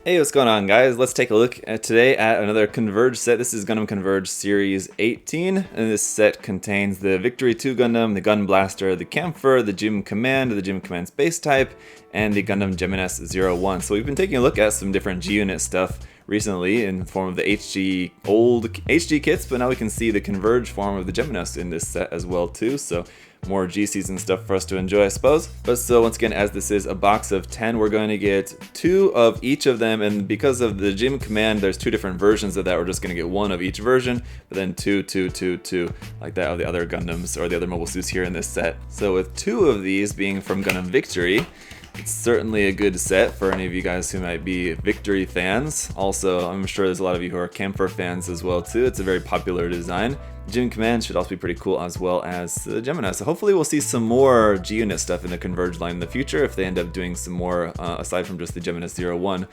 Hey, what's going on, guys? Let's take a look today at another Converge set. This is Gundam Converge Series 18, and this set contains the Victory 2 Gundam, the Gun Blaster, the Kampfer, the Gym Command, the Gym Command Space Type, and the Gundam Geminass 01. So we've been taking a look at some different G-Unit stuff recently in the form of the old HG kits, but now we can see the Converge form of the Geminass in this set as well too. So more G-Season stuff for us to enjoy, I suppose. But so once again, as this is a box of 10, we're going to get 2 of each of them, and because of the Gym Command, there's 2 different versions of that. We're just going to get 1 of each version, but then 2, like that of the other Gundams or the other mobile suits here in this set. So with 2 of these being from Gundam Victory, it's certainly a good set for any of you guys who might be Victory fans. Also, I'm sure there's a lot of you who are Kampfer fans as well too. It's a very popular design. Gym Command should also be pretty cool, as well as the Geminass. So hopefully we'll see some more G-Unit stuff in the Converge line in the future if they end up doing some more aside from just the Geminass 01.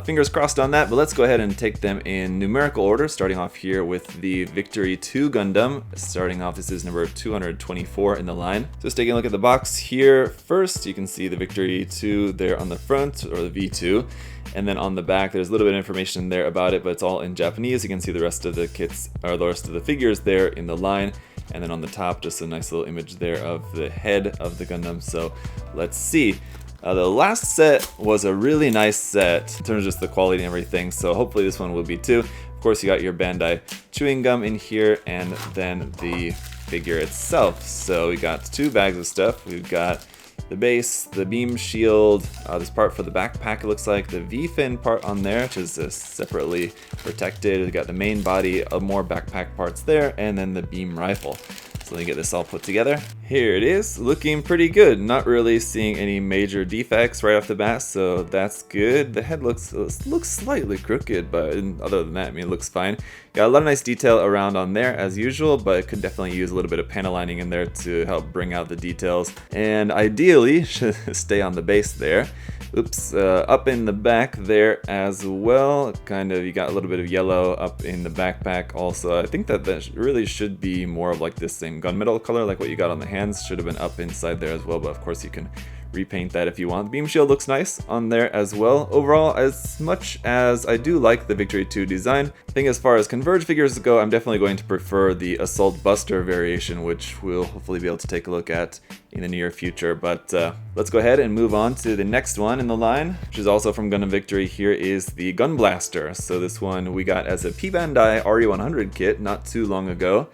Fingers crossed on that, but let's go ahead and take them in numerical order, starting off here with the Victory 2 Gundam. Starting off, this is number 224 in the line. So just taking a look at the box here. First, you can see the Victory 2 there on the front, or the V2. And then on the back, there's a little bit of information there about it, but it's all in Japanese. You can see the rest of the kits, or the rest of the figures there in the line. And then on the top, just a nice little image there of the head of the Gundam. So let's see. The last set was a really nice set in terms of just the quality and everything. So hopefully this one will be too. Of course, you got your Bandai chewing gum in here, and then the figure itself. So we got 2 bags of stuff. We've got the base, the beam shield, this part for the backpack, it looks like, the V-fin part on there, which is separately protected. We got the main body, more backpack parts there, and then the beam rifle. So let me get this all put together. Here it is, looking pretty good. Not really seeing any major defects right off the bat, so that's good. The head looks slightly crooked, but other than that, I mean, it looks fine. Got a lot of nice detail around on there as usual, but it could definitely use a little bit of panel lining in there to help bring out the details. And ideally, should stay on the base there. Oops, up in the back there as well, kind of, you got a little bit of yellow up in the backpack also. I think that really should be more of like this same gunmetal color, like what you got on the hands, should have been up inside there as well, but of course you can repaint that if you want. Beam shield looks nice on there as well. Overall, as much as I do like the Victory 2 design, I think as far as Converge figures go, I'm definitely going to prefer the Assault Buster variation, which we'll hopefully be able to take a look at in the near future. But let's go ahead and move on to the next one in the line, which is also from Gundam Victory. Here is the Gun Blaster. So this one we got as a P-Bandai RE100 kit not too long ago,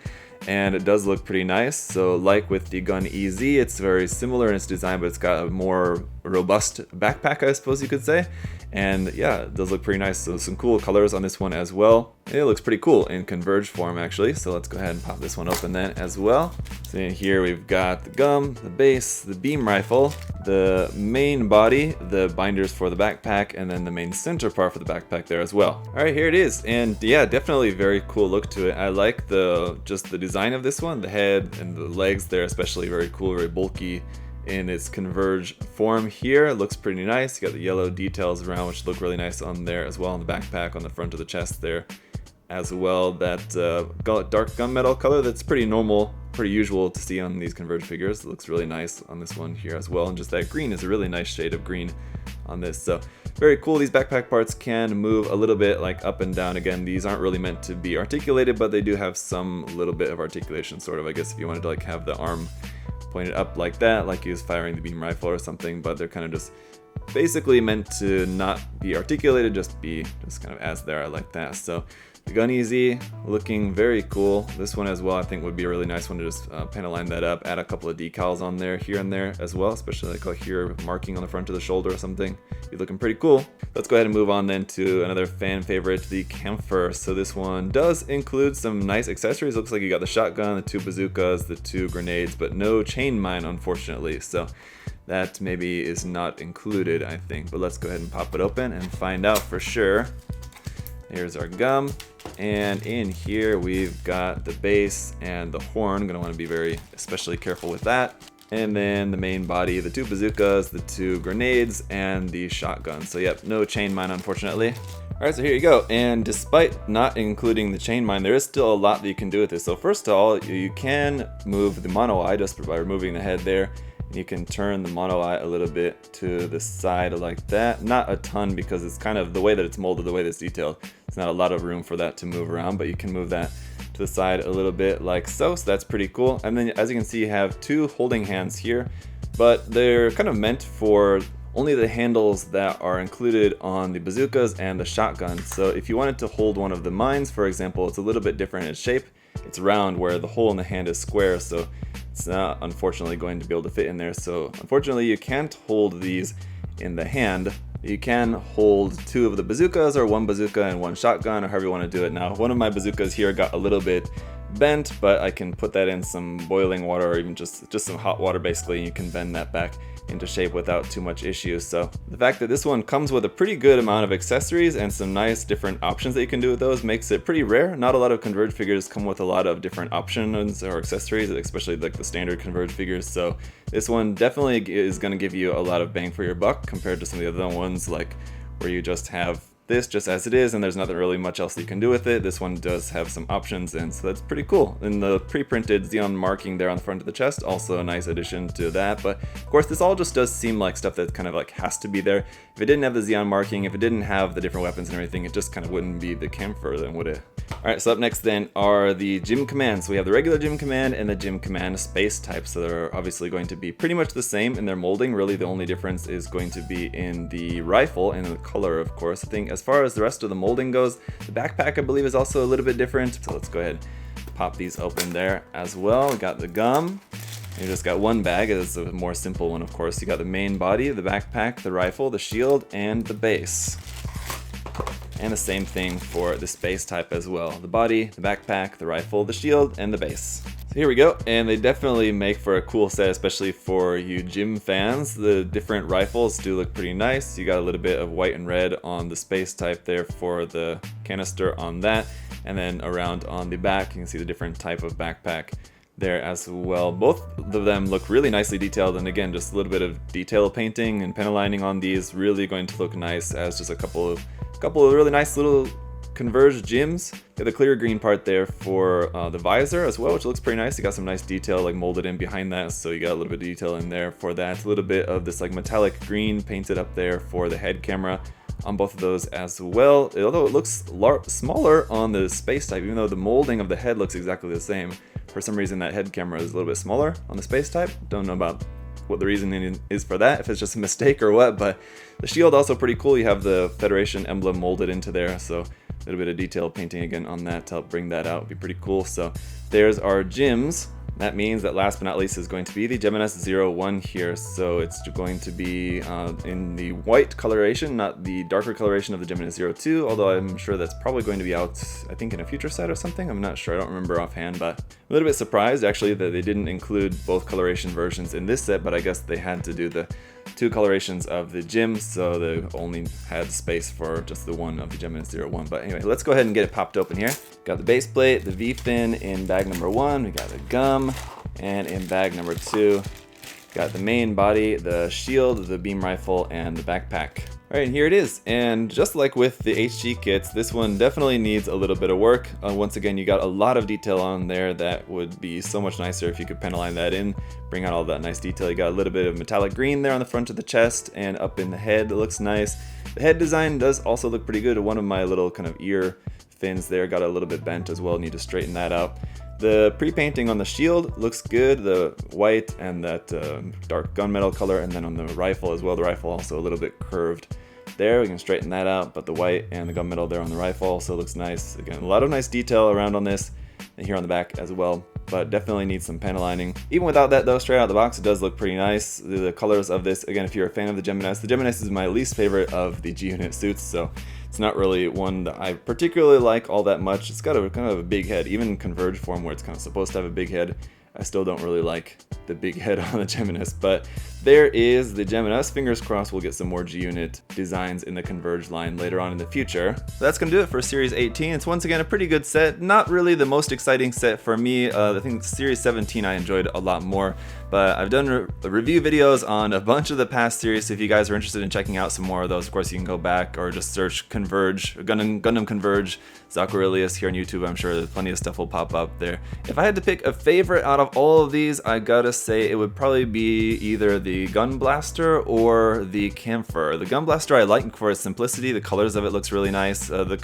and it does look pretty nice. So like with the Gun EZ, it's very similar in its design, but it's got a more robust backpack, I suppose you could say. And yeah, it does look pretty nice. So some cool colors on this one as well. It looks pretty cool in Converge form, actually. So let's go ahead and pop this one open then as well. So in here we've got the gum, the base, the beam rifle, the main body, the binders for the backpack, and then the main center part for the backpack there as well. All right, here it is. And yeah, definitely very cool look to it. I like just the design of this one. The head and the legs there, especially very cool, very bulky in its Converge form here. It looks pretty nice. You got the yellow details around, which look really nice on there as well, on the backpack, on the front of the chest there as well. That dark gunmetal color, that's pretty normal, pretty usual to see on these Converge figures. It looks really nice on this one here as well, and just that green is a really nice shade of green on this. So very cool. These backpack parts can move a little bit like up and down. Again, these aren't really meant to be articulated, but they do have some little bit of articulation, sort of, I guess, if you wanted to like have the arm pointed up like that, like he was firing the beam rifle or something, but they're kind of just basically meant to not be articulated, just kind of as they are like that. So the Gun EZ looking very cool. This one as well, I think, would be a really nice one to just panel line that up, add a couple of decals on there, here and there as well, especially like here marking on the front of the shoulder or something. Be looking pretty cool. Let's go ahead and move on then to another fan favorite, the Kampfer. So this one does include some nice accessories. Looks like you got the shotgun, the 2 bazookas, the 2 grenades, but no chain mine, unfortunately. So that maybe is not included, I think. But let's go ahead and pop it open and find out for sure. Here's our gum, and in here we've got the base and the horn. Gonna want to be very especially careful with that. And then the main body, the 2 bazookas, the 2 grenades, and the shotgun. So yep, no chain mine, unfortunately. Alright, so here you go. And despite not including the chain mine, there is still a lot that you can do with this. So first of all, you can move the mono eye just by removing the head there. You can turn the mono eye a little bit to the side like that. Not a ton because it's kind of the way that it's molded, the way that it's detailed. It's not a lot of room for that to move around, but you can move that to the side a little bit like so. So that's pretty cool. And then as you can see, you have two holding hands here, but they're kind of meant for only the handles that are included on the bazookas and the shotgun. So if you wanted to hold one of the mines, for example, it's a little bit different in shape. It's round where the hole in the hand is square, so it's not unfortunately going to be able to fit in there. So unfortunately you can't hold these in the hand. You can hold two of the bazookas, or one bazooka and one shotgun, or however you want to do it. Now, one of my bazookas here got a little bit bent, but I can put that in some boiling water, or even just some hot water basically, and you can bend that back into shape without too much issues. So the fact that this one comes with a pretty good amount of accessories and some nice different options that you can do with those makes it pretty rare. Not a lot of Converge figures come with a lot of different options or accessories, especially like the standard Converge figures. So this one definitely is going to give you a lot of bang for your buck compared to some of the other ones, like where you just have this just as it is and there's nothing really much else you can do with it. This one does have some options, and so that's pretty cool. And the pre-printed Xeon marking there on the front of the chest, also a nice addition to that. But of course this all just does seem like stuff that kind of like has to be there. If it didn't have the Xeon marking, if it didn't have the different weapons and everything, it just kind of wouldn't be the Kampfer then, would it? Alright, so up next then are the Gym Commands. So we have the regular Gym Command and the Gym Command Space type. So they're obviously going to be pretty much the same in their molding. Really the only difference is going to be in the rifle and the color, of course. I think as far as the rest of the molding goes, the backpack I believe is also a little bit different. So let's go ahead and pop these open there as well. We got the gum. You just got one bag. It's a more simple one, of course. You got the main body, the backpack, the rifle, the shield, and the base. And the same thing for the space type as well. The body, the backpack, the rifle, the shield, and the base. So here we go, and they definitely make for a cool set, especially for you gym fans. The different rifles do look pretty nice. You got a little bit of white and red on the space type there for the canister on that. And then around on the back, you can see the different type of backpack there as well. Both of them look really nicely detailed, and again, just a little bit of detail painting and pen aligning on these really going to look nice as just a couple of really nice little Converge gyms. Got the clear green part there for the visor as well, which looks pretty nice. You got some nice detail like molded in behind that, so you got a little bit of detail in there for that. A little bit of this like metallic green painted up there for the head camera on both of those as well. Although it looks smaller on the space type, even though the molding of the head looks exactly the same. For some reason that head camera is a little bit smaller on the space type. Don't know about what the reasoning is for that, if it's just a mistake or what, but the shield also pretty cool. You have the Federation emblem molded into there, so a little bit of detail painting again on that to help bring that out would be pretty cool. So there's our gyms. That means that last but not least is going to be the Geminass 01 here. So it's going to be in the white coloration, not the darker coloration of the Geminass 02, although I'm sure that's probably going to be out, I think, in a future set or something. I'm not sure, I don't remember offhand, but I'm a little bit surprised actually that they didn't include both coloration versions in this set, but I guess they had to do the two colorations of the gym, so they only had space for just the one of the Geminass 01. But anyway, let's go ahead and get it popped open here. Got the base plate, the V-fin in bag number 1, we got the gum, and in bag number 2, got the main body, the shield, the beam rifle, and the backpack. Alright, and here it is. And just like with the HG kits, this one definitely needs a little bit of work. Once again, you got a lot of detail on there that would be so much nicer if you could pen align that in, bring out all that nice detail. You got a little bit of metallic green there on the front of the chest and up in the head. It looks nice. The head design does also look pretty good. One of my little kind of ear fins there got a little bit bent as well. Need to straighten that out. The pre-painting on the shield looks good, the white and that dark gunmetal color, and then on the rifle as well, the rifle also a little bit curved there. We can straighten that out, but the white and the gunmetal there on the rifle also looks nice. Again, a lot of nice detail around on this, and here on the back as well, but definitely needs some pen aligning. Even without that though, straight out of the box, it does look pretty nice. The colors of this, again, if you're a fan of the Geminass is my least favorite of the G-Unit suits, so it's not really one that I particularly like all that much. It's got a kind of a big head, even in Converge form where it's kind of supposed to have a big head. I still don't really like the big head on the Geminass, but there is the Geminass. Fingers crossed we'll get some more G-Unit designs in the Converge line later on in the future. So that's going to do it for Series 18. It's once again a pretty good set. Not really the most exciting set for me. I think Series 17 I enjoyed a lot more, but I've done review videos on a bunch of the past series, so if you guys are interested in checking out some more of those, of course you can go back or just search Converge, Gundam Converge, ZakuAurelius here on YouTube. I'm sure there's plenty of stuff will pop up there. If I had to pick a favorite out of of all of these, I gotta say it would probably be either the Gun Blaster or the Kampfer. The Gun Blaster I like for its simplicity, the colors of it looks really nice. The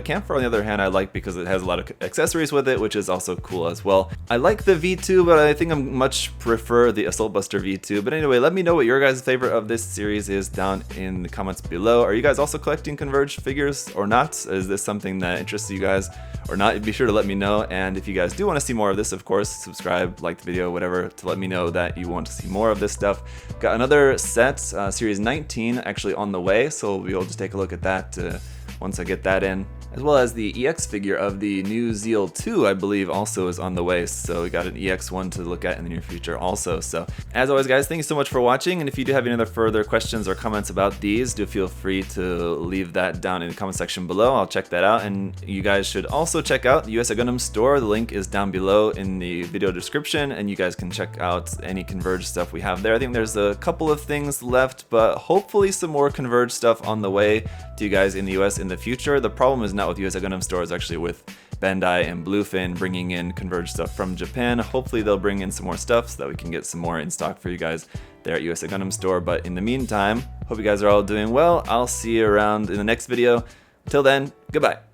Kampfer on the other hand I like because it has a lot of accessories with it, which is also cool as well. I like the V2, but I think I much prefer the Assault Buster V2. But anyway, let me know what your guys' favorite of this series is down in the comments below. Are you guys also collecting Converge figures or not? Is this something that interests you guys or not? Be sure to let me know, and if you guys do want to see more of this, of course, subscribe, like the video, whatever, to let me know that you want to see more of this stuff. Got another set, series 19, actually on the way, so we'll be able to take a look at that once I get that in. As well as the EX figure of the new Zeal 2, I believe, also is on the way, so we got an EX one to look at in the near future also. So, as always guys, thank you so much for watching, and if you do have any other further questions or comments about these, do feel free to leave that down in the comment section below. I'll check that out, and you guys should also check out the USA Gundam Store. The link is down below in the video description, and you guys can check out any Converge stuff we have there. I think there's a couple of things left, but hopefully some more Converge stuff on the way to you guys in the US in the future. The problem is not with USA Gundam Store, is actually with Bandai and Bluefin bringing in Converge stuff from Japan. Hopefully they'll bring in some more stuff so that we can get some more in stock for you guys there at USA Gundam Store. But in the meantime, hope you guys are all doing well. I'll see you around in the next video. Till then, goodbye.